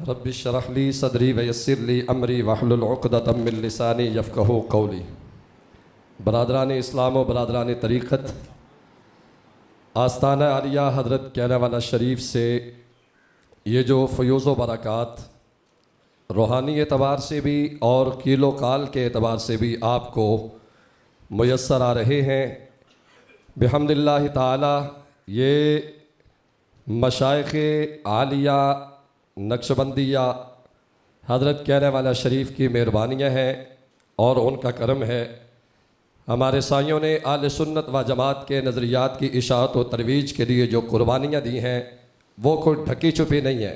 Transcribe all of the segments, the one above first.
Rabbi शरह ली सदरी वयस्सिर ली अमरी वहलुल उक़दतम मिन लिसानी यफ़क़हू क़ौली। बरादरान इस्लाम व बरादरान तरीक़त, आस्ताना आलिया हज़रत कहनेवाला शरीफ से ये जो फ़यूज़ व बरक़ात रूहानी एतबार से भी और कीलो काल के एतबार से भी आपको मुयस्सर आ रहे हैं बिहम्दिल्लाहि ताला। ये मशाइख़ आलिया नक्शबंदिया हज़रत कहनेवाला शरीफ की मेहरबानियाँ हैं और उनका करम है। हमारे साइयों ने आले सुन्नत व जमात के नज़रियात की इशाअत व तरवीज के लिए जो कुर्बानियाँ दी हैं वो कोई ढकी छुपी नहीं है।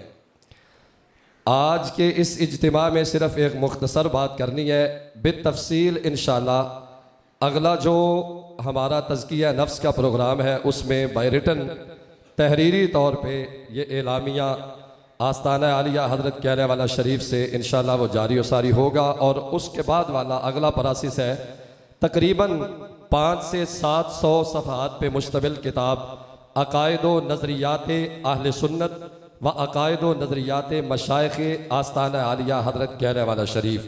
आज के इस इज्तिमा में सिर्फ़ एक मुख्तसर बात करनी है, बितफ़सील इंशाअल्लाह अगला जो हमारा तज़किया नफ्स का प्रोग्राम है उसमें बाय रिटन तहरीरी तौर पे ये एलामिया आस्ताना आलिया हज़रत कहनेवाला शरीफ से इंशाअल्लाह वो जारी व सारी होगा। और उसके बाद वाला अगला परासिस है तकरीबन 500 से 700 सफ़हात पे मुश्तमिल किताब अक़ाइद व नज़रियात अहले सुन्नत व अक़ाइद व नज़रियात मशाइख़ आस्ताना आलिया हज़रत कहनेवाला शरीफ,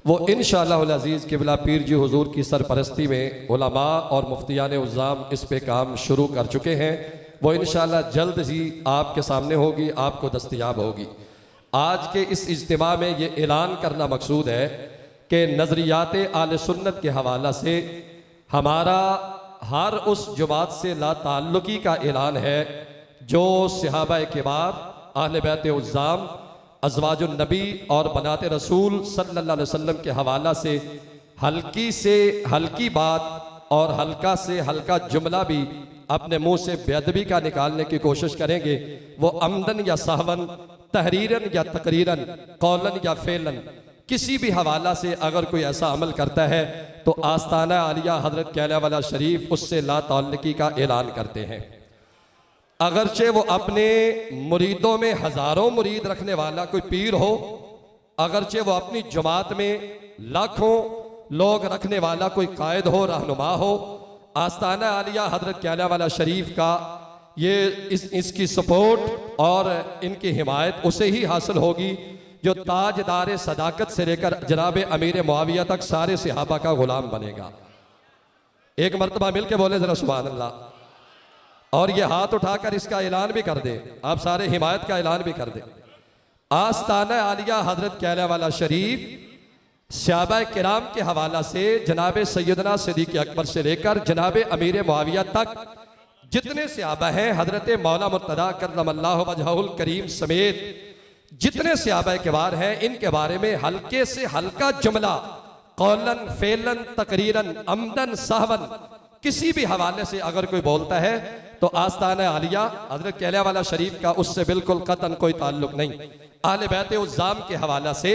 वो इंशाअल्लाहुल अज़ीज़ क़िबला पीर जी हुज़ूर की सरपरस्ती में उलमा और मुफ्तियान उज़्ज़ाम इस पे काम शुरू कर चुके हैं। वो इंशाअल्लाह जल्द ही आपके सामने होगी, आपको दस्तयाब होगी। आज के इस इज्तिमा में ये ऐलान करना मकसूद है कि नज़रियात आले सुन्नत के हवाला से हमारा हर उस जमात से ला ताल्लुकी का ऐलान है जो सहाबा किबार अहले बैत उज़्ज़ाम अज़वाजुन नबी और बनाते रसूल सल्लल्लाहु अलैहि वसल्लम के हवाला से हल्की बात और हल्का से हल्का जुमला भी अपने मुंह से बेअदबी का निकालने की कोशिश करेंगे। वो अमदन या सहवन, तहरीरन या तकरीरन, कौलन या फेलन, किसी भी हवाला से अगर कोई ऐसा अमल करता है तो आस्ताना आलिया हज़रत कहनेवाला शरीफ उससे ला ताल्लुकी का ऐलान करते हैं। अगरचे वो अपने मुरीदों में हज़ारों मुरीद रखने वाला कोई पीर हो, अगरचे वो अपनी जमात में लाखों लोग रखने वाला कोई कायद हो, रहनुमा हो, आस्ताना आलिया हज़रत कहनेवाला शरीफ का ये इसकी सपोर्ट और इनकी हिमायत उसे ही हासिल होगी जो ताजदार सदाकत से लेकर जनाब अमीर मुआविया तक सारे सहाबा का गुलाम बनेगा। एक मरतबा मिल के बोले जरा सुभान अल्लाह, और ये हाथ उठाकर इसका ऐलान भी कर दे, आप सारे हिमायत का ऐलान भी कर दे। आस्ताना आलिया हज़रत कहनेवाला शरीफ सहाबा किराम के हवाला से जनाब सैयदना सिद्दीक़ अकबर से लेकर जनाब अमीर मुआविया तक जितने सहाबा हैं, हज़रत मौला मुर्तज़ा कर्रमल्लाहु वजहुल करीम समेत जितने सहाबा किबार हैं, इनके बारे में हल्के से हल्का जुमला कौलन फेलन तकरीरन अमदन सहवन किसी भी हवाले से अगर कोई बोलता है तो आस्ताना आलिया हज़रत कहनेवाला शरीफ का उससे बिल्कुल कतन कोई ताल्लुक नहीं। आले बैत उज़्ज़ाम के हवाला से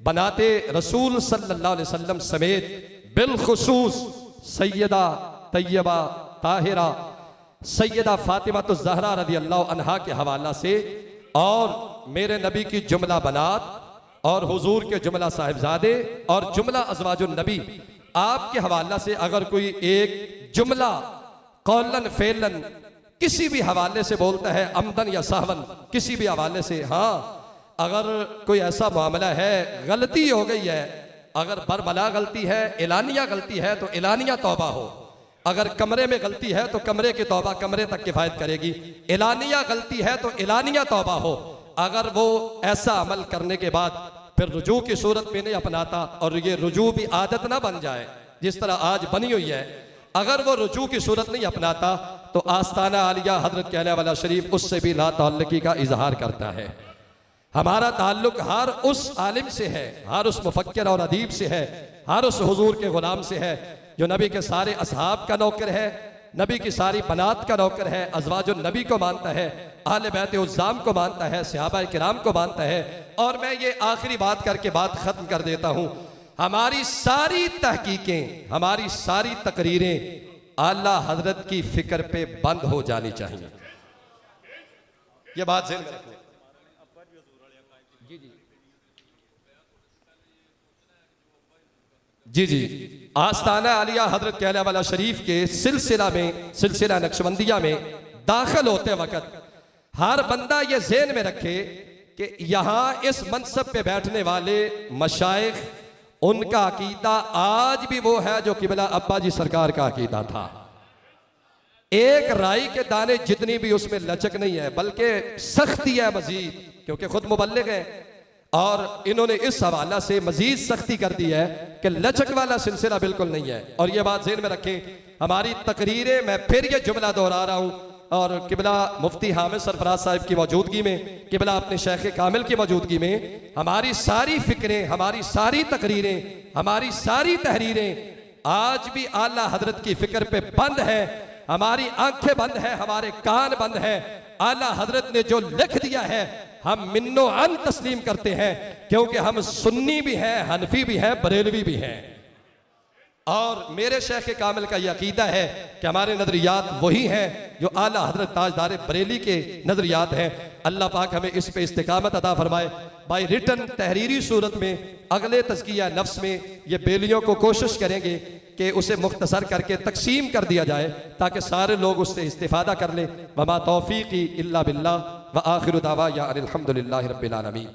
बनाते रसूल सल्लल्लाहु अलैहि वसल्लम समेत बिलखुसूस सैयदा तैयबा ताहिरा सैयदा फातिमा तो ज़हरा रज़ी अल्लाह अन्हा के हवाला से और मेरे नबी की जुमला बनात और हुजूर के जुमला साहिबजादे और जुमला अज़वाजुन नबी आपके हवाला से अगर कोई एक जुमला कौलन फेलन किसी भी हवाले से बोलता है, अमदन या सहवन किसी भी हवाले से, हाँ अगर कोई ऐसा मामला है गलती हो गई है, अगर बरबला गलती है, एलानिया गलती है तो एलानिया तौबा हो, अगर कमरे में गलती है तो कमरे की तौबा कमरे तक किफ़ायत करेगी, एलानिया गलती है तो एलानिया तौबा हो। अगर वो ऐसा अमल करने के बाद फिर रुजू की सूरत में नहीं अपनाता और ये रुजू भी आदत ना बन जाए जिस तरह आज बनी हुई है, अगर वो रुजू की सूरत नहीं अपनाता तो आस्ताना आलिया हज़रत कहनेवाला शरीफ उससे भी ला ताल्लुकी का इजहार करता है। हमारा ताल्लुक हर उस आलिम से है, हर उस मुफक्किर और अदीब से है, हर उस हुजूर के गुलाम से है जो नबी के सारे असहाब का नौकर है, नबी की सारी बनात का नौकर है, अज़वाजुन नबी को मानता है, अहले बैत उज़्ज़ाम को मानता है, सहाबा किराम को मानता है। और मैं ये आखिरी बात करके बात खत्म कर देता हूँ, हमारी सारी तहकीकें, हमारी सारी तकरीरें आला हजरत की फिक्र पे बंद हो जानी चाहिए। ये बात ज़हन में रखना। जी जी, आस्ताना आलिया हज़रत कहनेवाला शरीफ के सिलसिला में, सिलसिला नक्शबंदिया में दाखिल होते वक्त हर बंदा ये ज़हन में रखे कि यहाँ इस मनसब पे बैठने वाले मशाइख, उनका अकीदा आज भी वो है जो किबला अब्बा जी सरकार का अकीदा था। एक राई के दाने जितनी भी उसमें लचक नहीं है, बल्कि सख्ती है मजीद, क्योंकि खुद मुबल्लिग है और इन्होंने इस हवाला से मजीद सख्ती कर दी है कि लचक वाला सिलसिला बिल्कुल नहीं है। और ये बात ज़हन में रखें, हमारी तकरीरें, मैं फिर ये जुमला दोहरा रहा हूँ, और किबला मुफ्ती हामिद सरफराज साहब की मौजूदगी में, किबला अपने शेख कामिल की मौजूदगी में, हमारी सारी फिक्रें, हमारी सारी तकरीरें, हमारी सारी तहरीरें आज भी आला हजरत की फिक्र पे बंद है। हमारी आंखें बंद है, हमारे कान बंद है। आला हजरत ने जो लिख दिया है हम मिन्नो अन तस्लीम करते हैं, क्योंकि हम सुन्नी भी हैं, हनफी भी हैं, बरेलवी भी हैं। और मेरे शेख कामिल का यह अकीदा है कि हमारे नजरियात वही हैं जो आला हजरत ताजदार बरेली के नजरियात हैं। अल्लाह पाक हमें इस पे इस्तिकामत अता फरमाए। बाई रिटन तहरीरी सूरत में अगले तज़किया नफ्स में ये बेलियों को कोशिश करेंगे कि उसे मुख्तसर करके तकसीम कर दिया जाए ताकि सारे लोग उससे इस्तिफादा कर लें। वमा तौफीकी इल्ला बिल्लाह व आखिरु दावा या अनिल हम्दुलिल्लाहि रब्बिल आलमीन।